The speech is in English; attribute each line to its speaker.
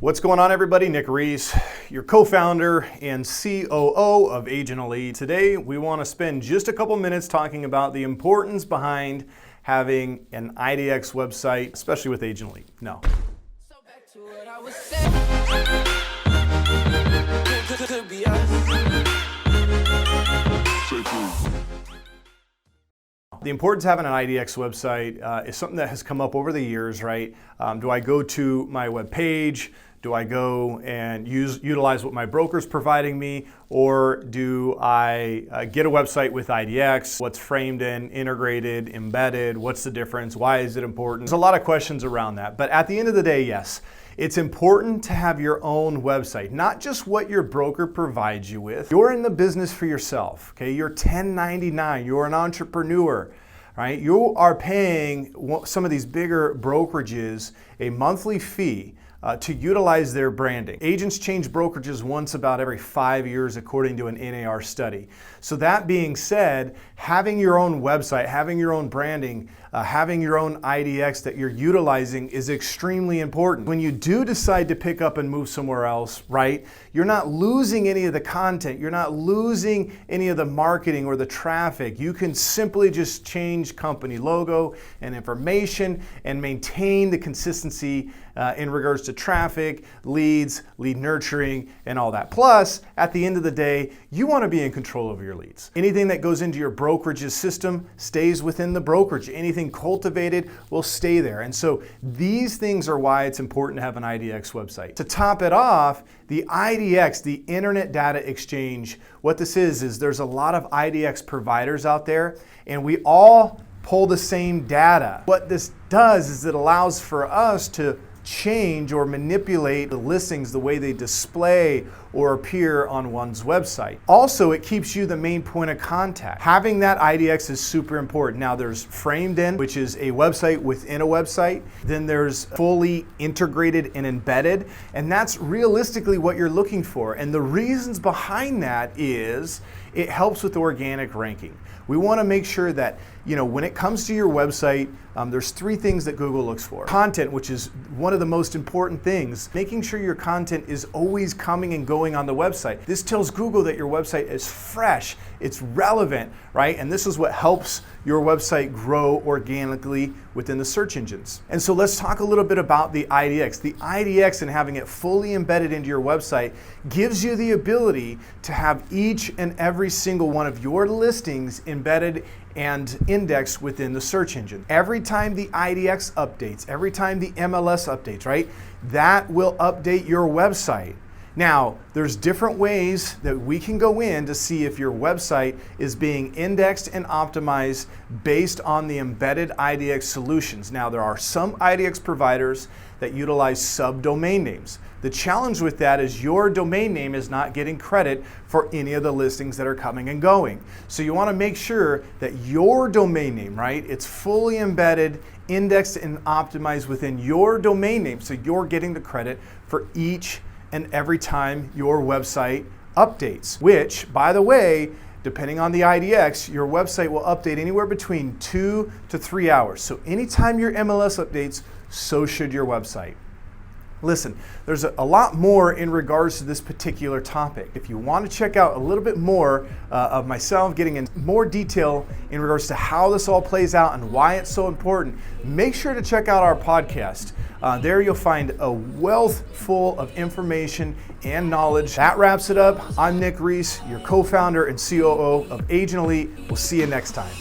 Speaker 1: What's going on, everybody? Nick Reese, your co-founder and COO of Agent Elite. Today, we want to spend just a couple minutes talking about the importance behind having an IDX website, especially with Agent Elite. No.
Speaker 2: So back to what I was saying. Could be us.
Speaker 1: The importance of having an IDX website is something that has come up over the years, right? Do I go to my web page? Do I go and utilize what my broker's providing me? Or do I get a website with IDX? What's framed in, integrated, embedded? What's the difference? Why is it important? There's a lot of questions around that. But at the end of the day, yes, it's important to have your own website, not just what your broker provides you with. You're in the business for yourself, okay? You're 1099, you're an entrepreneur, right? You are paying some of these bigger brokerages a monthly fee to utilize their branding. Agents change brokerages once about every 5 years according to an NAR study. So that being said, having your own website, having your own branding, having your own IDX that you're utilizing is extremely important. When you do decide to pick up and move somewhere else, right, you're not losing any of the content, you're not losing any of the marketing or the traffic. You can simply just change company logo and information and maintain the consistency in regards to traffic, leads, lead nurturing, and all that. Plus, at the end of the day, you want to be in control of your leads. Anything that goes into your brokerage's system stays within the brokerage. Anything cultivated will stay there. And so these things are why it's important to have an IDX website. To top it off, the IDX, the Internet Data Exchange, what this is there's a lot of IDX providers out there, and we all pull the same data. What this does is it allows for us to change or manipulate the listings the way they display or appear on one's website. Also, it keeps you the main point of contact. Having that IDX is super important. Now there's framed in, which is a website within a website. Then there's fully integrated and embedded, and that's realistically what you're looking for. And the reasons behind that is it helps with organic ranking. We want to make sure that, when it comes to your website, there's three things that Google looks for. Content, which is one of the most important things. Making sure your content is always coming and going on the website. This tells Google that your website is fresh, it's relevant, right? And this is what helps your website grow organically within the search engines. And so let's talk a little bit about the IDX. The IDX and having it fully embedded into your website gives you the ability to have each and every single one of your listings embedded and indexed within the search engine. Every time the IDX updates, every time the MLS updates, right, that will update your website. Now, there's different ways that we can go in to see if your website is being indexed and optimized based on the embedded IDX solutions. Now, there are some IDX providers that utilize subdomain names. The challenge with that is your domain name is not getting credit for any of the listings that are coming and going. So you want to make sure that your domain name, right, it's fully embedded, indexed, and optimized within your domain name, so you're getting the credit for each and every time your website updates, which, by the way, depending on the IDX, your website will update anywhere between 2 to 3 hours. So anytime your MLS updates, so should your website. Listen, there's a lot more in regards to this particular topic. If you want to check out a little bit more of myself getting in more detail in regards to how this all plays out and why it's so important, make sure to check out our podcast. There you'll find a wealth full of information and knowledge. That wraps it up. I'm Nick Reese, your co-founder and COO of Agent Elite. We'll see you next time.